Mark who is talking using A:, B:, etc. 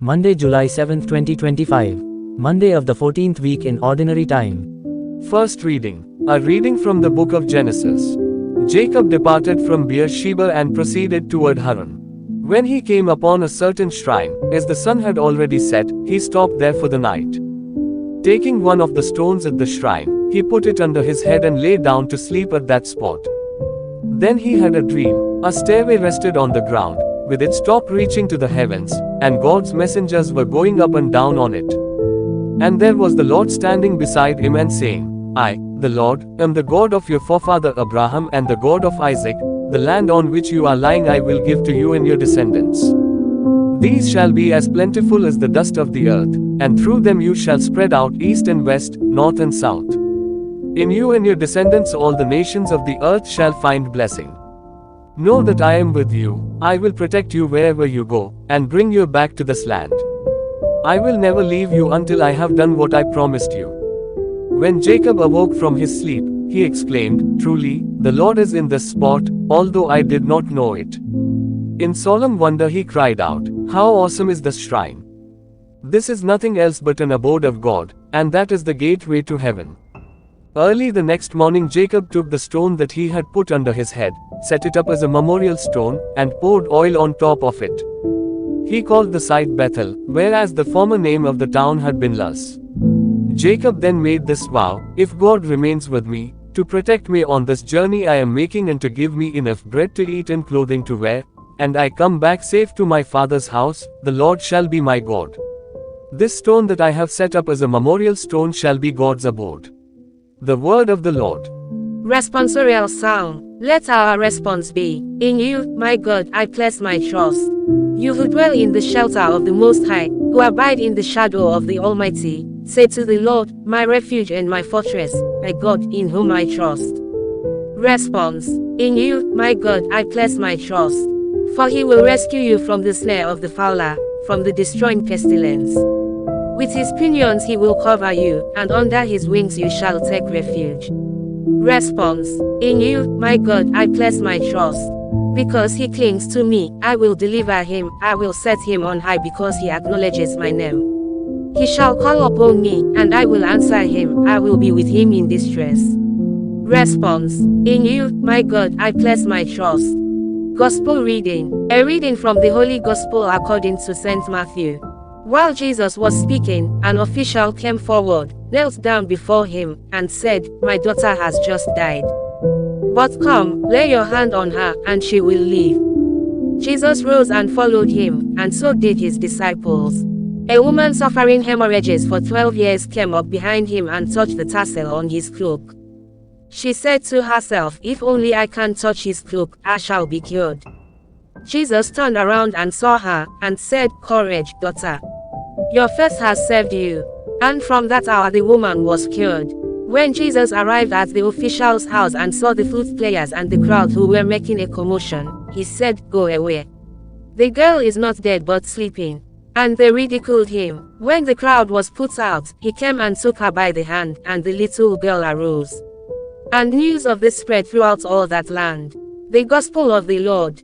A: Monday, July 7, 2025. Monday of the 14th week in Ordinary Time.
B: First reading. A reading from the book of Genesis. Jacob departed from Beersheba and proceeded toward Haran. When he came upon a certain shrine, as the sun had already set, he stopped there for the night. Taking one of the stones at the shrine, he put it under his head and lay down to sleep at that spot. Then he had a dream. A stairway rested on the ground, with its top reaching to the heavens, and God's messengers were going up and down on it. And there was the Lord standing beside him and saying, I, the Lord, am the God of your forefather Abraham and the God of Isaac. The land on which you are lying I will give to you and your descendants. These shall be as plentiful as the dust of the earth, and through them you shall spread out east and west, north and south. In you and your descendants all the nations of the earth shall find blessing. Know that I am with you. I will protect you wherever you go, and bring you back to this land. I will never leave you until I have done what I promised you. When Jacob awoke from his sleep, he exclaimed, Truly, the Lord is in this spot, although I did not know it. In solemn wonder he cried out, How awesome is this shrine! This is nothing else but an abode of God, and that is the gateway to heaven. Early the next morning Jacob took the stone that he had put under his head, set it up as a memorial stone, and poured oil on top of it. He called the site Bethel, whereas the former name of the town had been Luz. Jacob then made this vow, If God remains with me, to protect me on this journey I am making and to give me enough bread to eat and clothing to wear, and I come back safe to my father's house, the Lord shall be my God. This stone that I have set up as a memorial stone shall be God's abode. The word of the Lord.
C: Responsorial Psalm. Let our response be, In you, my God, I place my trust. You who dwell in the shelter of the Most High, who abide in the shadow of the Almighty, say to the Lord, my refuge and my fortress, my God in whom I trust. Response. In you, my God, I place my trust. For he will rescue you from the snare of the fowler, from the destroying pestilence. With his pinions he will cover you, and under his wings you shall take refuge. Response. In you, my God, I place my trust. Because he clings to me, I will deliver him, I will set him on high because he acknowledges my name. He shall call upon me, and I will answer him, I will be with him in distress. Response. In you, my God, I place my trust. Gospel reading. A reading from the Holy Gospel according to St. Matthew. While Jesus was speaking, an official came forward, knelt down before him, and said, My daughter has just died. But come, lay your hand on her, and she will live. Jesus rose and followed him, and so did his disciples. A woman suffering hemorrhages for 12 years came up behind him and touched the tassel on his cloak. She said to herself, If only I can touch his cloak, I shall be cured. Jesus turned around and saw her, and said, Courage, daughter. Your faith has saved you. And from that hour the woman was cured. When Jesus arrived at the official's house and saw the flute players and the crowd who were making a commotion, he said, Go away. The girl is not dead but sleeping. And they ridiculed him. When the crowd was put out, he came and took her by the hand, and the little girl arose. And news of this spread throughout all that land. The Gospel of the Lord.